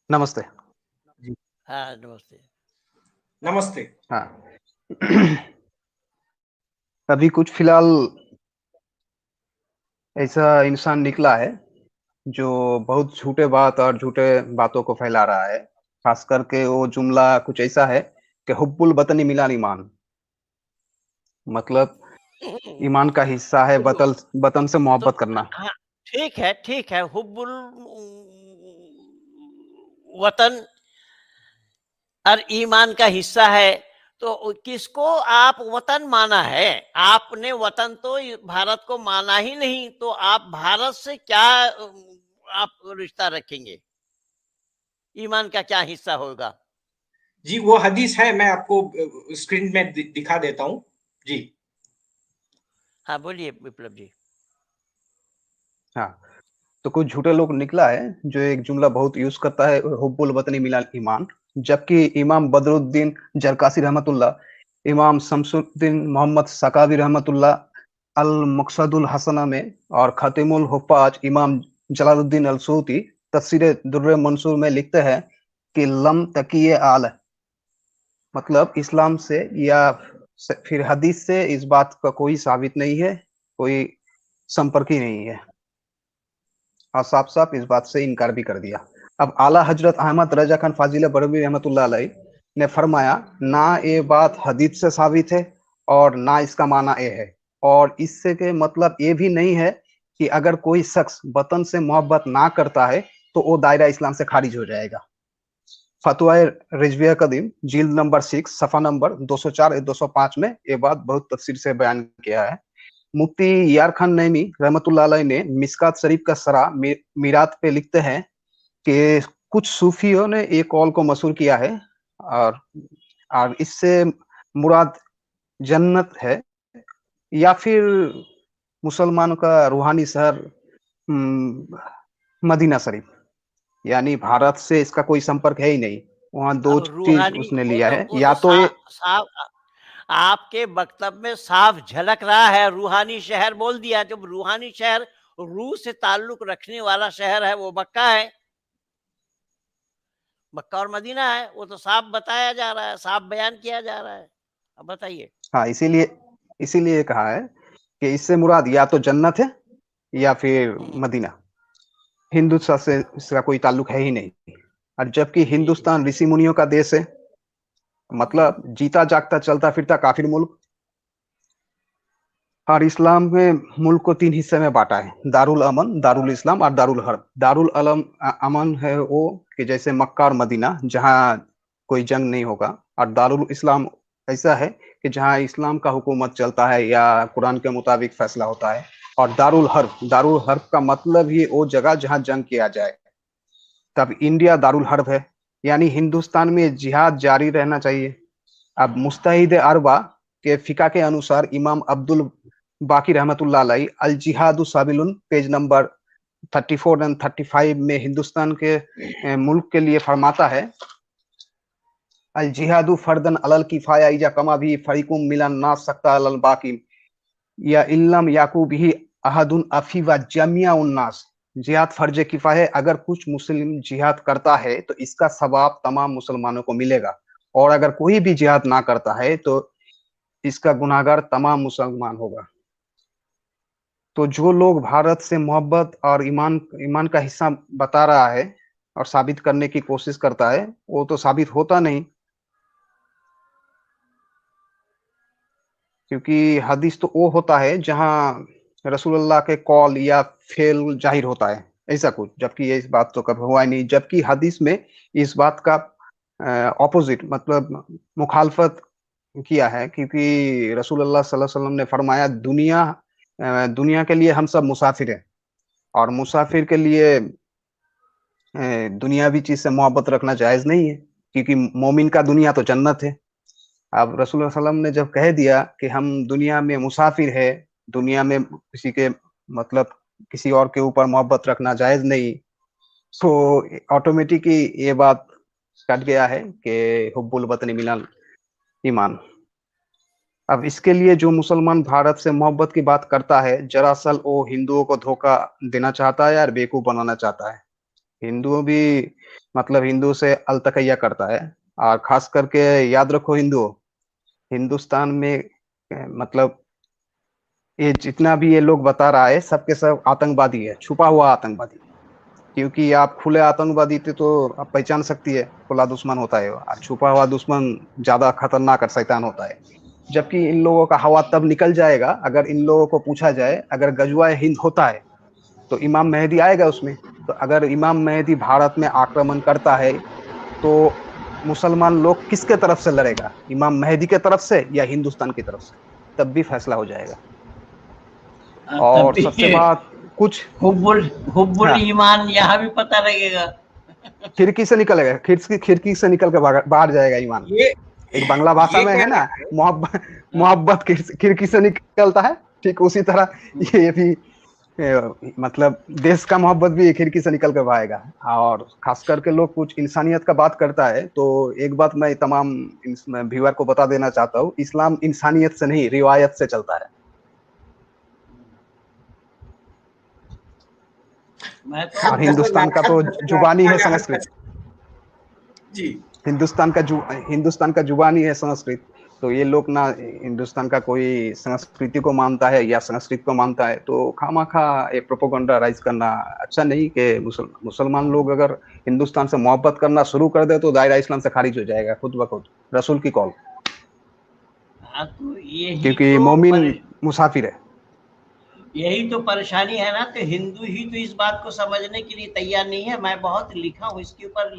नमस्ते। जी। हाँ, नमस्ते। नमस्ते। हाँ। अभी कुछ फिलहाल ऐसा इंसान निकला है जो बहुत झूठे बात और झूठे बातों को फैला रहा है। खास करके वो जुमला कुछ ऐसा है कि हुब्बुल वतनी मिलाल ईमान, मतलब ईमान का हिस्सा है वतन से तो मोहब्बत करना। हाँ, ठीक है, हुब्बुल वतन और ईमान का हिस्सा है। तो किसको आप वतन माना है? आपने वतन तो भारत को माना ही नहीं, तो आप भारत से क्या आप रिश्ता रखेंगे? ईमान का क्या हिस्सा होगा? जी, वो हदीस है, मैं आपको स्क्रीन में दिखा देता हूँ। जी। हाँ, बोलिए विप्लव जी। हाँ, तो कुछ झूठे लोग निकला है जो एक जुमला बहुत यूज करता है, हुब्बुल वतनी मिलाल ईमान। जबकि इमाम बदरुद्दीन जरकासी रहमतुल्लाह, इमाम शमसुद्दीन मोहम्मद सकावी रहमतुल्लाह अल मकसदुल हसना में और खतीमुल हुफ्फाज इमाम जलालुद्दीन अल सूती तफसीर दुर्र मंसूर में लिखते हैं कि लम तकिए आल, मतलब इस्लाम से या फिर हदीस से इस बात का कोई साबित नहीं है, कोई संपर्क ही नहीं है, और साफ साफ इस बात से इनकार भी कर दिया। अब आला हजरत अहमद रजा खान फाजिल बरवी रहमतुल्लाह अलैह ने फरमाया, ना ये बात हदीस से साबित है और ना इसका माना ये है, और इससे के मतलब ये भी नहीं है कि अगर कोई शख्स वतन से मोहब्बत ना करता है तो वो दायरा इस्लाम से खारिज हो जाएगा। फतवा रिजविया कदीम जिल्द नंबर 6 सफा नंबर 204 205 में ये बात बहुत तफसीर से बयान किया है। मुफ्ती यार खान नईमी रहमतुल्लाह अलैह ने मिस्कात शरीफ का सरा मीरात पे लिखते हैं कि कुछ सूफियों ने एक कौल को मशहूर किया है, और इससे मुराद जन्नत है या फिर मुसलमानों का रूहानी शहर मदीना शरीफ, यानी भारत से इसका कोई संपर्क है ही नहीं। वहाँ दो अब चीज रूहानी उसने लिया है, वो या तो तो ये साफ आपके वक्तव्य में साफ झलक रहा है। रूहानी शहर बोल दिया, जब रूहानी शहर रूह से ताल्लुक रखने वाला शहर है वो मक्का है। मक्का और मदीना है, वो तो साफ बताया जा रहा है, साफ बयान किया जा रहा है। अब बताइए। हाँ, इसीलिए इसीलिए कहा है कि इससे मुराद या तो जन्नत है या फिर मदीना। हिंदुस्तान से इसका कोई ताल्लुक है ही नहीं, और जबकि हिंदुस्तान ऋषि मुनियों का देश है, मतलब जीता जागता चलता फिरता काफिर मुल्क। और इस्लाम में मुल्क को 3 हिस्से में बांटा है, दारुल अमन, दारुल इस्लाम और दारुल हर्ब। दारुल अमन है वो कि जैसे मक्का और मदीना, जहाँ कोई जंग नहीं होगा, और दारुल इस्लाम ऐसा है कि जहाँ इस्लाम का हुकूमत चलता है या कुरान के मुताबिक फैसला होता है। और दारुल हर्ब का मतलब ही वो जगह जहाँ जंग किया जाए। तब इंडिया दारुल हर्ब है, यानी हिंदुस्तान में जिहाद जारी रहना चाहिए। अब मुस्तहिद अरबा के फिका के अनुसार इमाम अब्दुल बाकी रहमतुल्लाह अलैह अल जिहादु साबिलुन पेज नंबर 34 एंड 35 में हिंदुस्तान के मुल्क के लिए फरमाता है, अल जिहादु फर्दन अलल किफाया इजा कमा भी फरीकुम मिलन ना सकता अलल बाकी या इल्लम याकू भी अहदुन अफी व जमिया उन्नास। जिहाद फर्ज किफाया है, अगर कुछ मुस्लिम जिहाद करता है तो इसका सवाब तमाम मुसलमानों को मिलेगा, और अगर कोई भी जिहाद ना करता है तो इसका गुनाहगार तमाम मुसलमान होगा। तो जो लोग भारत से मोहब्बत और ईमान का हिस्सा बता रहा है और साबित करने की कोशिश करता है, वो तो साबित होता नहीं, क्योंकि हदीस तो वो होता है जहां रसूलुल्लाह के कौल या फेल जाहिर होता है, ऐसा कुछ। जबकि ये इस बात तो कभी हुआ ही नहीं, जबकि हदीस में इस बात का ऑपोजिट, मतलब मुखालफत किया है, क्योंकि रसूलुल्लाह सल्लल्लाहु अलैहि वसल्लम ने फरमाया, दुनिया के लिए हम सब मुसाफिर हैं, और मुसाफिर के लिए दुनियावी चीज से मोहब्बत रखना जायज नहीं है, क्योंकि मोमिन का दुनिया तो जन्नत है। अब रसूल सल्लम ने जब कह दिया कि हम दुनिया में मुसाफिर है, दुनिया में किसी के मतलब किसी और के ऊपर मोहब्बत रखना जायज नहीं, तो ऑटोमेटिक ही ये बात कट गया है कि हुब्बुल वतनी मिनल ईमान। अब इसके लिए जो मुसलमान भारत से मोहब्बत की बात करता है, दरअसल वो हिंदुओं को धोखा देना चाहता है या बेवकूफ बनाना चाहता है। हिंदुओं भी मतलब हिंदू से अलतकैया करता है। और खास करके याद रखो हिंदुओं, हिंदुस्तान में मतलब ये जितना भी ये लोग बता रहा है सबके सब आतंकवादी है, छुपा हुआ आतंकवादी। क्योंकि आप खुले आतंकवादी थे तो आप पहचान सकती है, खुला दुश्मन होता है और छुपा हुआ दुश्मन ज्यादा खतरनाक और शैतान होता है। जबकि इन लोगों का हवा तब निकल जाएगा अगर इन लोगों को पूछा जाए, अगर गजवाए हिंद होता है तो इमाम मेहदी आएगा उसमें। तो अगर इमाम मेहदी भारत में आक्रमण करता है तो मुसलमान लोग किसके तरफ से लड़ेगा, इमाम मेहदी के तरफ से या हिंदुस्तान की तरफ से, तब भी फैसला हो जाएगा। तब और भी सबसे बात कुछ हुब्बुल हाँ, ईमान यहाँ भी पता लगेगा। खिड़की से निकलेगा, खिड़की से निकल के बाहर जाएगा ईमान। ये एक बांग्ला भाषा ये में है कहना ना, मोहब्बत खिड़की से निकलता है, ठीक उसी तरह ये भी मतलब देश का मोहब्बत भी खिड़की से निकल के आएगा। और खास करके लोग कुछ इंसानियत का बात करता है तो एक बात मैं तमाम व्यूअर को बता देना चाहता हूँ, इस्लाम इंसानियत से नहीं रिवायत से चलता है। मैं तो और हिंदुस्तान का तो जुबानी है संस्कृत, जी हिंदुस्तान का जुबानी है संस्कृत। तो ये लोग ना हिंदुस्तान का कोई संस्कृति को मानता है या संस्कृत को मानता है तो खामाखा ये प्रोपोगंडा राइज करना अच्छा नहीं। कि मुसलमान लोग अगर हिंदुस्तान से मोहब्बत करना शुरू कर दे तो दायरा इस्लाम से खारिज हो जाएगा खुद ब खुद, रसूल की कॉल। हाँ, तो यही क्योंकि तो मोमिन मुसाफिर है। यही तो परेशानी है ना। तो हिंदू ही तो इस बात को समझने के लिए तैयार नहीं है। मैं बहुत लिखा हूँ इसके ऊपर।